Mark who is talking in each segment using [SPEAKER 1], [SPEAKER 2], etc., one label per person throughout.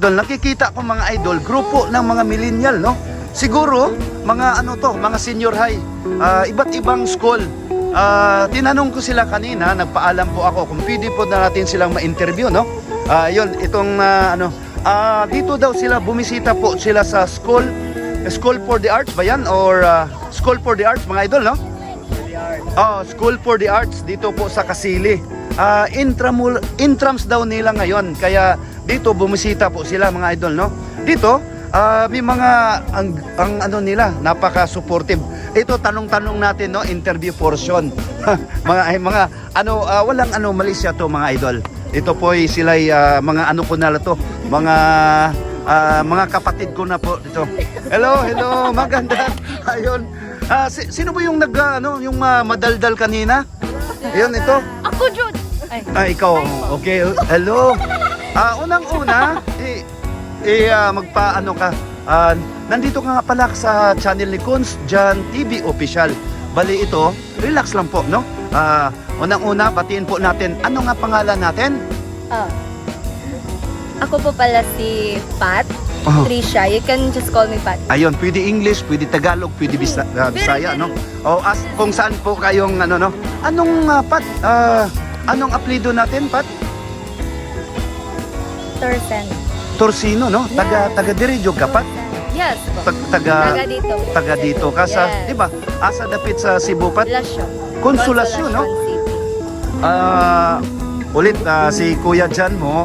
[SPEAKER 1] idol, nakikita ko mga idol, grupo ng mga millennial, no? Siguro, mga ano to, mga senior high, iba't ibang school. Tinanong ko sila kanina, nagpaalam po ako kung pwede po na natin silang ma-interview, no? Yun, itong dito daw sila, bumisita po sila sa school for the arts ba yan? Or school for the arts, mga idol, no? School for the arts, dito po sa Kasili. Intrams daw nila ngayon, kaya dito bumisita po sila, mga idol, no? Dito, may mga ang ano nila, napaka-supportive. Ito tanong-tanong natin, no, interview portion. mga ano, walang ano Malaysia to, mga idol. Ito po ay sila mga ano ko na to, mga kapatid ko na po dito. Hello, maganda. Ayun. Sino ba yung yung madaldal kanina? Ayun, ito.
[SPEAKER 2] Ako, Jud.
[SPEAKER 1] Ikaw. Okay. Hello. Unang-una, magpaano ka. Nandito ka nga pala sa channel ni Cons Jan TV Official. Bali ito, relax lang po, no? Unang-una, batiin po natin. Ano nga pangalan natin?
[SPEAKER 2] Ako po pala si Pat. Trisha. You can just call me Pat.
[SPEAKER 1] Ayun, pwede English, pwede Tagalog, pwede Bisaya, no? O kung saan po kayong ano, no? Anong Pat? Anong apelyido natin, Pat? Torsino, no?
[SPEAKER 2] Yes.
[SPEAKER 1] Taga Diridyo ka, Pat?
[SPEAKER 2] Yes po.
[SPEAKER 1] Taga
[SPEAKER 2] dito.
[SPEAKER 1] Taga dito ka sa,
[SPEAKER 2] Yes.
[SPEAKER 1] di ba? Asa dapit sa Cebu, Pat? Konsolasyon, no?
[SPEAKER 2] City.
[SPEAKER 1] Ulit si Kuya Jan mo.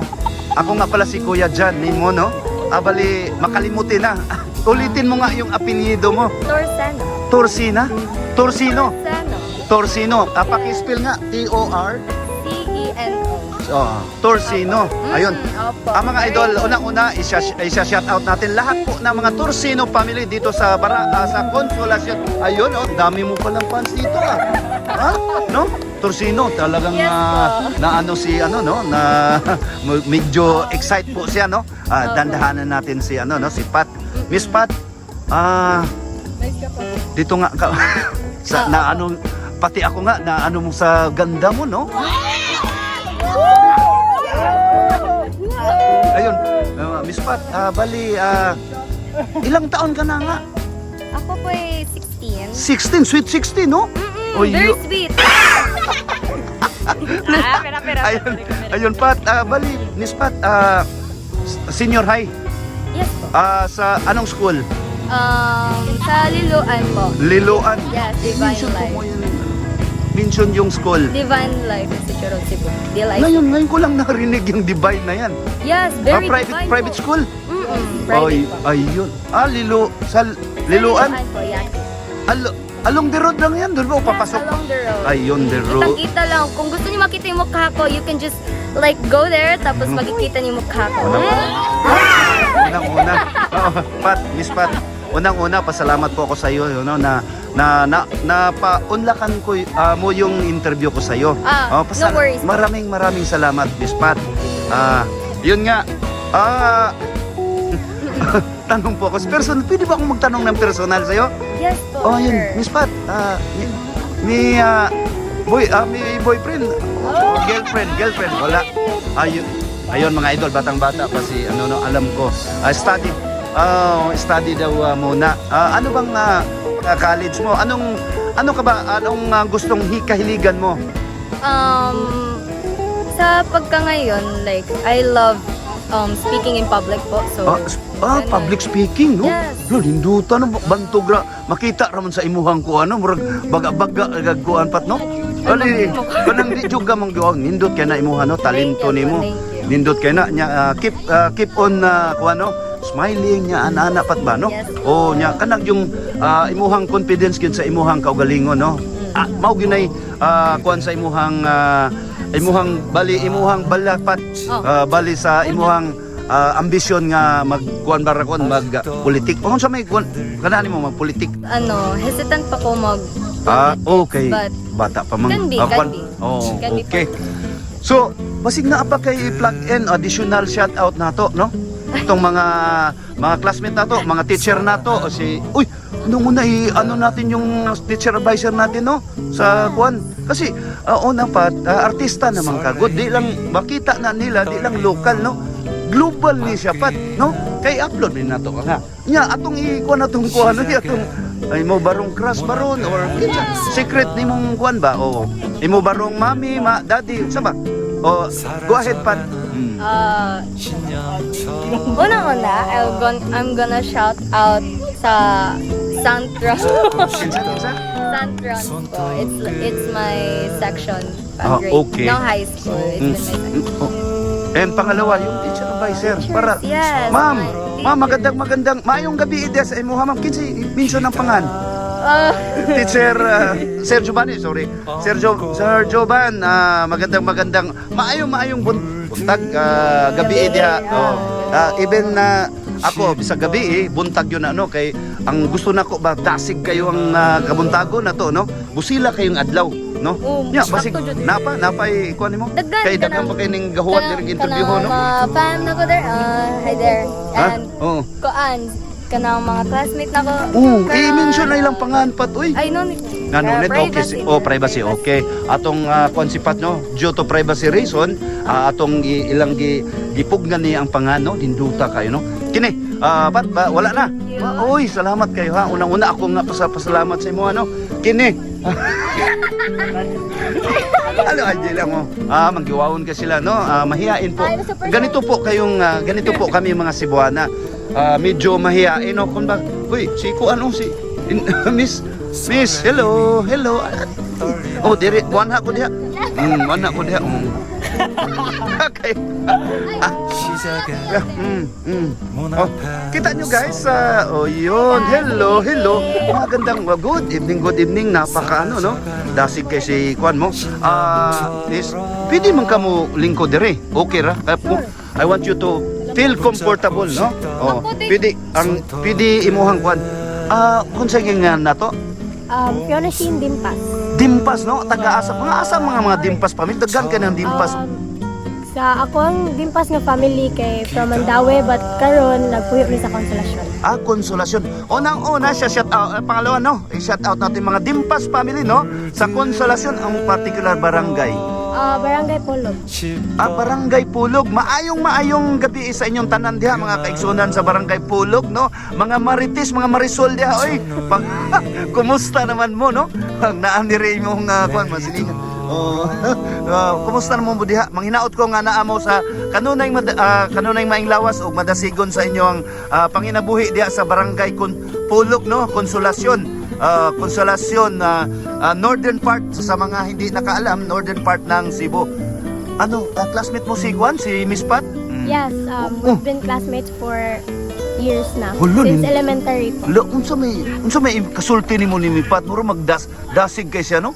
[SPEAKER 1] Ako nga pala si Kuya Jan ni mo, no? Bali, makalimutin na. Ulitin mo nga yung apelyido mo.
[SPEAKER 2] Torsano.
[SPEAKER 1] Torsino.
[SPEAKER 2] Torsano.
[SPEAKER 1] Torsino. Pakispell nga. T-O-R.
[SPEAKER 2] C-E-N-O.
[SPEAKER 1] Torsino. Ayun.
[SPEAKER 2] Opo.
[SPEAKER 1] Mga idol, unang-una, isa-shout out natin lahat po ng mga Torsino family dito sa sa Consolacion. Ayun, dami mo palang fans dito, no? Torsino, talagang
[SPEAKER 2] Yes,
[SPEAKER 1] na ano si ano, no? Na medyo excite po siya, no? Dandahanan natin si ano, no? Si Pat. Miss Pat, dito nga na ano, pati ako nga na ano mo sa ganda mo, no? Ayun, Miss Pat, bali, ilang taon ka na nga?
[SPEAKER 2] Ako po ay 16.
[SPEAKER 1] 16, sweet 16, no? Oy,
[SPEAKER 2] Very sweet.
[SPEAKER 1] Ayun, Pat, bali, Miss Pat, senior high,
[SPEAKER 2] Yes po.
[SPEAKER 1] sa anong school?
[SPEAKER 2] Sa Liloan po.
[SPEAKER 1] Liloan.
[SPEAKER 2] Yes, Divine
[SPEAKER 1] Mention po
[SPEAKER 2] Life.
[SPEAKER 1] mo yun. Mention yung school.
[SPEAKER 2] Divine Life Institute of Cebu. DLIC.
[SPEAKER 1] Ngayon ko lang narinig yung Divine na yan.
[SPEAKER 2] Yes, very divine
[SPEAKER 1] Private
[SPEAKER 2] po.
[SPEAKER 1] school?
[SPEAKER 2] Private po.
[SPEAKER 1] Ayun. Sa Liloan?
[SPEAKER 2] Po, yeah.
[SPEAKER 1] Along the road lang yan, doon ba o papasok?
[SPEAKER 2] Yes, along the road.
[SPEAKER 1] Ayun, the road.
[SPEAKER 2] Kitang-kita lang. Kung gusto niyo makita yung mukha ko, you can just like go there, tapos makikita niyo yung mukha ko.
[SPEAKER 1] Unang-una. Pat, Miss Pat. Unang-una, pasalamat po ako sa iyo, you know, na paunlakan ko mo yung interview ko sa iyo.
[SPEAKER 2] No worries.
[SPEAKER 1] Maraming salamat, Miss Pat. Yun nga. Tanong po ako sa personal. Pwede ba akong magtanong ng personal sa iyo?
[SPEAKER 2] Yes po,
[SPEAKER 1] Yun,
[SPEAKER 2] sure.
[SPEAKER 1] Miss Pat. May boyfriend. Girlfriend. Wala. Ayun mga idol, batang-bata pa si alam ko. Study daw muna. Ano bang college mo? Anong gustong kahiligan mo?
[SPEAKER 2] Sa pagka ngayon, like, I love speaking in public po. So,
[SPEAKER 1] Public speaking, no?
[SPEAKER 2] Yes.
[SPEAKER 1] Lindutan, bantugra. Makita raman sa imuhang ko, murag baga-baga gagkuan pat, no? Kanang di juga mong giwang nindot kay na imuha, no? Talento nimo. Nindot kay na nya keep on smiling nya ana pat ba, no?
[SPEAKER 2] Yes.
[SPEAKER 1] Nya kanang yung imuhang confidence gid sa imuhang kaugalingon, no? Mao ginay kuan sa imuhang balapat bali sa imuhang ambisyon nga magkuan barakon magpolitik. Kung sa may kanani mo magpolitik.
[SPEAKER 2] Hesitant pa ko
[SPEAKER 1] Okay.
[SPEAKER 2] But
[SPEAKER 1] Bata pa mang
[SPEAKER 2] can be. Can be
[SPEAKER 1] okay. So, basig na apa kay i-plug in additional shout out nato, no? Itong mga classmate nato, mga teacher nato o nung una natin yung teacher advisor natin, no? Sa kuan. Kasi una pa artista naman ka. Good di lang makita na nila, di lang local, no? Global Global ni siya pat, no? Kay upload din nato nga. Nya atong ikuan atong kuan no atong ay mo barong crush baron or kinsa secret nimong kuan ba? O imo barong mami, daddy, sa ba? O go ahead pat.
[SPEAKER 2] Una-una, I'm gonna shout out sa Santron.
[SPEAKER 1] Kinsa?
[SPEAKER 2] Santron po. It's my section.
[SPEAKER 1] Ah,
[SPEAKER 2] Grade.
[SPEAKER 1] okay.
[SPEAKER 2] No high school. It's been my section.
[SPEAKER 1] And pangalawa, yung teacher advisor para
[SPEAKER 2] Yes,
[SPEAKER 1] ma'am,
[SPEAKER 2] my teacher.
[SPEAKER 1] ma'am magandang maayong gabi ide sa imo ma'am kinsi mention ng pangan. Teacher Sir Giovanni, sorry. Sir Jovan, magandang maayong buntag gabi diha. Even ako bisa gabi buntag yun ano kay ang gusto nako ba dasig kayo ang kabuntago na to no. Busila kayong adlaw no. Ya basig
[SPEAKER 2] sakto jud.
[SPEAKER 1] napay kuan nimo.
[SPEAKER 2] Daghan
[SPEAKER 1] Kay
[SPEAKER 2] ka
[SPEAKER 1] daghan
[SPEAKER 2] na-
[SPEAKER 1] pa kay ning gahuat direng interview ho no.
[SPEAKER 2] Fan na ko there. Hi there.
[SPEAKER 1] Ha?
[SPEAKER 2] And
[SPEAKER 1] Oo.
[SPEAKER 2] koan kanang mga classmate nako.
[SPEAKER 1] I-mention na ilang pangan pat uy.
[SPEAKER 2] Ay no.
[SPEAKER 1] Nanonet okay privacy okay atong konsipat no due to privacy reason atong ilang gipugnan ni ang pangano dinduta kayo no kini pat ba wala na uy salamat kayo ha unang-una ako nga pasalamat sa imo ano kini ano aja lang mo maggiwawon ka sila no mahiyain po ganito po kayong ganito po kami mga Cebuana medyo mahiyain no kun ba uy si ko ano si Miss, hello. Oh, diri, buwan ko diha. Buwan ko diha. Okay. Oh, kita nyo guys, yun, hello. Magandang, good evening, napaka ano, no? Dasig kay si Kwan mo. Miss, pwede man ka mo lingkod diri. Okay ra? I want you to feel comfortable, no? Oh, pwede imuhang Kwan. Kung sa nga na to?
[SPEAKER 3] Fiona Sheen Dimpas.
[SPEAKER 1] Dimpas, no? Taga-asa. Mga dimpas pamilya. Daghan ka ng dimpas.
[SPEAKER 3] Sa ako ang Dimpas nga family kay from Mandaue but karon nagpuyo mi sa Konsolasyon.
[SPEAKER 1] Konsolasyon. Unang-una siya shout out. Pangalawa, no? I-shout out natin mga dimpas family, no? Sa Konsolasyon, ang particular barangay.
[SPEAKER 3] Barangay Polog.
[SPEAKER 1] Barangay Pulog. Maayong gabi sa inyong tanan diha mga kaigsunan sa Barangay Pulog no. Mga marites, mga marisol diha oy. Kumusta naman mo no? Naan diri imong kuan masilingan. Kumusta naman mo diha? Manghinaot ko nga naamo sa kanunay maing lawas ug madasigon sa inyong panginabuhi diha sa Barangay Pulog no, Konsolasyon. Konsolasyon northern part sa mga hindi nakaalam northern part ng Cebu. Classmate mo si Juan, si Miss Pat?
[SPEAKER 3] Yes, we've been classmates for years na.
[SPEAKER 1] Hulo,
[SPEAKER 3] Since elementary po.
[SPEAKER 1] Unsa may kasulti nimo ni Miss Pat? Muro dasig kay siya no?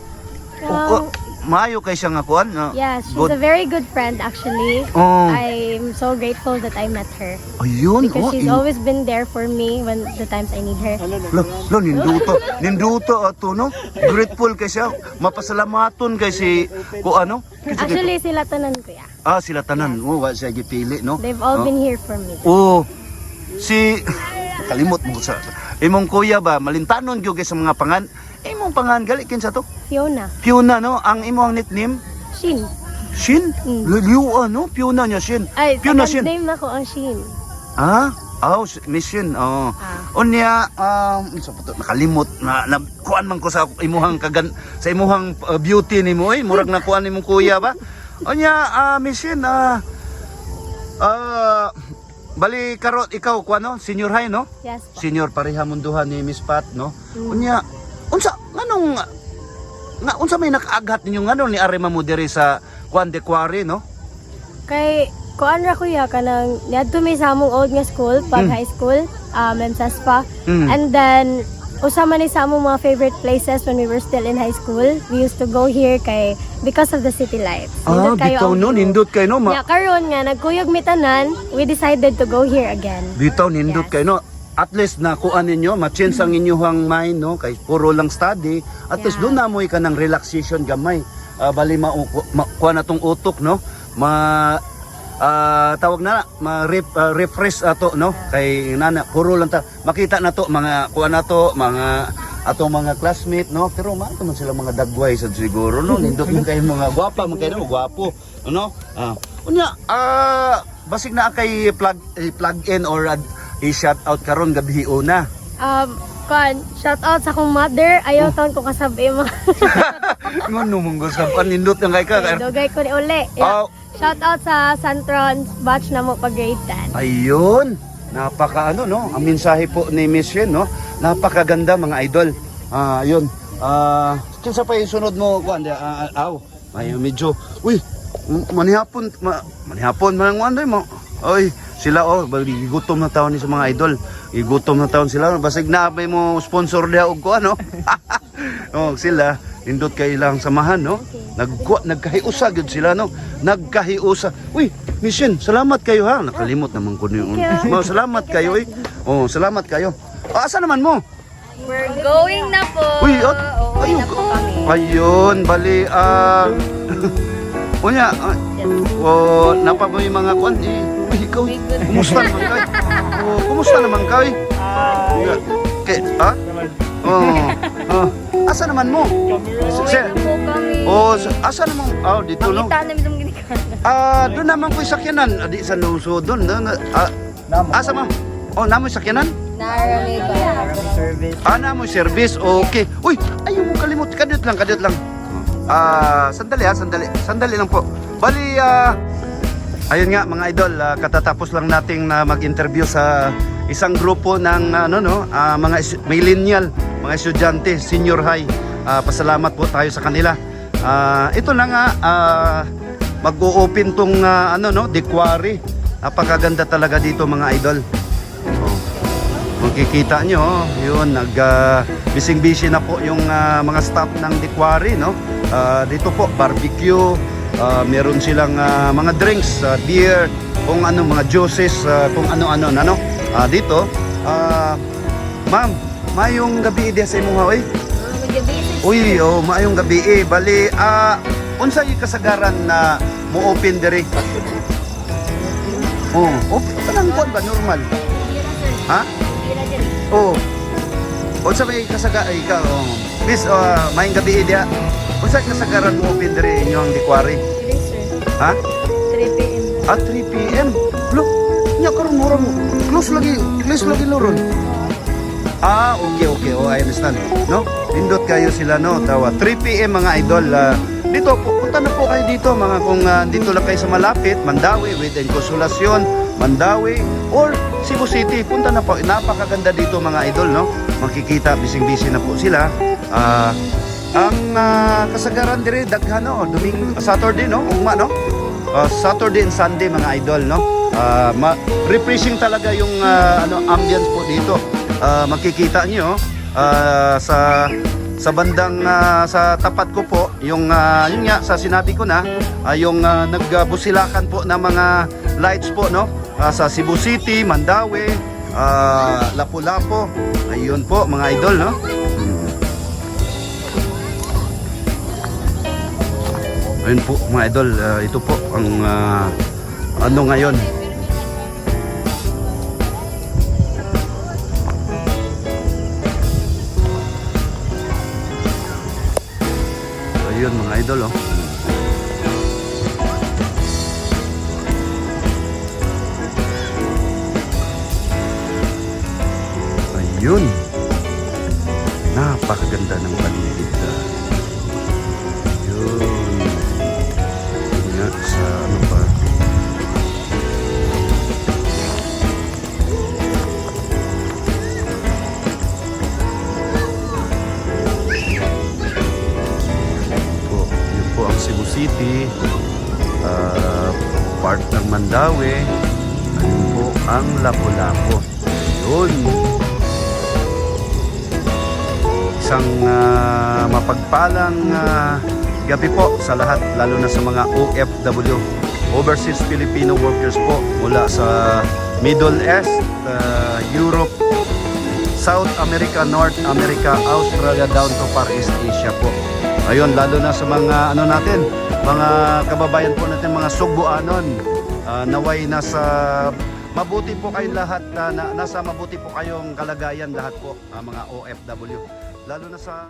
[SPEAKER 1] Maayo kay siya nga kuan.
[SPEAKER 3] Yes, she's
[SPEAKER 1] good.
[SPEAKER 3] a very good friend actually.
[SPEAKER 1] Oh.
[SPEAKER 3] I'm so grateful that I met her.
[SPEAKER 1] Ayun,
[SPEAKER 3] Because she's always been there for me when the times I need her.
[SPEAKER 1] Ninduto ato no. Grateful kay siya. Mapasalamaton kay si kuan no.
[SPEAKER 3] Actually, sila tanan ko ya.
[SPEAKER 1] Sila tanan. Wa siya gipili no.
[SPEAKER 3] They've all been here for me.
[SPEAKER 1] Si kalimot mo sa imong kuya ba malintanon gyud kay sa mga pangan. Imong pangan gali kinsa to?
[SPEAKER 3] Fiona.
[SPEAKER 1] No. Ang imong nickname
[SPEAKER 3] Shin.
[SPEAKER 1] Shin? Liliwa no? Fiona niya Shin.
[SPEAKER 3] Ay,
[SPEAKER 1] Fiona
[SPEAKER 3] second
[SPEAKER 1] Shin.
[SPEAKER 3] name na ko ang Shin.
[SPEAKER 1] Miss Shin. Unya sa puto nakalimot na kuan man ko sa imuhang sa imuhang beauty nimo murag na kuan nimong kuya ba? Unya Miss Shin bali karot ikaw kuan no? Senior high no?
[SPEAKER 3] Yes po.
[SPEAKER 1] Senior pareha munduhan ni Miss Pat no. Unya unsa unsa may nakaaghat ninyo ngano ni Arema mo diri sa Juan de Cuare no?
[SPEAKER 3] Kay kuan ra kuya kanang niadto mi sa among old nga school pag high school, Memsaspa. And then usama ni sa among mga favorite places when we were still in high school. We used to go here kay because of the city lights.
[SPEAKER 1] Bitaw no, nindot kay no.
[SPEAKER 3] Ya karon nga nagkuyog mi tanan, we decided to go here again.
[SPEAKER 1] Bitaw nindot kay no. At least na kuan ninyo, ma-change ang inyong mind no, kay puro lang study. At least doon na mo ka ng relaxation gamay. Bali kuan atong utok no. Tawag na refresh ato no kay nana puro lang ta makita na to mga kuan nato mga atong mga classmate no pero man sila mga dagway sa siguro no nindot man kay mga gwapa man kay no gwapo no Unya, basig na kay plug in or i-shout out karon gabi una.
[SPEAKER 3] Shout out sa akong mother. Ayaw taon ko kasabi mga.
[SPEAKER 1] Ngano mong gusto panindot ng kay ka?
[SPEAKER 3] Dugay ko ni uli. Yeah. Shout out sa Santron batch na mo pag grade 10.
[SPEAKER 1] Ayun. Napaka ano no, ang mensahe po ni Miss Shen no. Napakaganda mga idol. Ayun. Kinsa pa yung sunod mo kuan ay medyo manihapon man mo. Oy, sila bali gutom na taon ni sa mga idol. Igutom na taon sila basig na may mo sponsor diha og kuan no. Sila nindot kay ilang samahan no. Nagkahiusa gyud sila no. Nagkahiusa. Uy, Mission, salamat kayo ha. Nakalimot naman ko niyo. Salamat kayo eh. Salamat kayo. Asa naman mo?
[SPEAKER 2] We're going na po.
[SPEAKER 1] Uy,
[SPEAKER 2] Uuwi na po kami.
[SPEAKER 1] ayun, bali Unya, napa mo yung mga kuan uy, ikaw, kumusta naman kay? Kumusta naman kay? Asa naman mo?
[SPEAKER 2] Uuwi na po kami.
[SPEAKER 1] Asa naman? Dito no.
[SPEAKER 2] Makita namin itong ginikanan.
[SPEAKER 1] Doon naman po yung sakyanan. Di sa lungsod doon. Asa mo? Namoy sakyanan?
[SPEAKER 2] Narami ba?
[SPEAKER 1] Namoy service. Okay. Uy, ayaw mo kalimut. Kadit lang. Sandali lang po. Bali, ayun nga mga idol, katatapos lang nating mag-interview sa isang grupo ng mga millennial, mga estudyante, senior high. Pasalamat po tayo sa kanila. Ito na nga, mag-o-open tong Dequari. Napakaganda talaga dito mga idol. Makikita nyo, yun, bising-busy na po yung mga staff ng Dequari, no? Dito po, barbecue, meron silang mga drinks, beer, kung ano, mga juices, kung ano-ano, dito, ma'am, mayong gabi diya sa imong haway? Uy, maayong gabi bali, unsa yung kasagaran na mo-open dire? Open pa lang ba, normal? Ha? Unsa may kasagaran Miss, maayong gabi diya. Unsa yung kasagaran mo-open dire inyong Dequari? Ha?
[SPEAKER 3] 3 p.m.
[SPEAKER 1] 3 p.m. Look, nya karon murang close lagi loron. Okay. I understand. No? Pindot kayo sila no. Tawa 3 PM mga idol. Dito punta na po kayo dito mga kung dito lang kayo sa malapit, Mandawi, Within Consolacion, Mandawi or Cebu City. Punta na po. Napakaganda dito mga idol no. Makikita bising-busy na po sila. Ang kasagaran dire daghan no, Saturday no, ugma no. Saturday and Sunday mga idol no. Refreshing talaga yung ambience po dito. Makikita nyo sa bandang sa tapat ko po yung yun nga sa sinabi ko na yung nagbusilakan po na mga lights po no sa Cebu City, Mandawi, Lapu-Lapu. Ayun po mga idol no. Ayun po mga idol, ito po ang ngayon. Ayun mga idol Ayun. Napakaganda ng paligid. Ayun. Nga sa ano pa. Yun po ang Cebu City. Part ng Mandawi. Ayun po ang Lapu-Lapu. Yun. Isang mapagpalang gabi po sa lahat, lalo na sa mga OFW, Overseas Filipino Workers po mula sa Middle East, Europe, South America, North America, Australia, down to Far East Asia po. Ayun, lalo na sa mga natin, mga kababayan po natin, mga Sugbuanon, naway nasa mabuti po kayong lahat, nasa mabuti po kayong kalagayan lahat po, mga OFW. Lalo na sa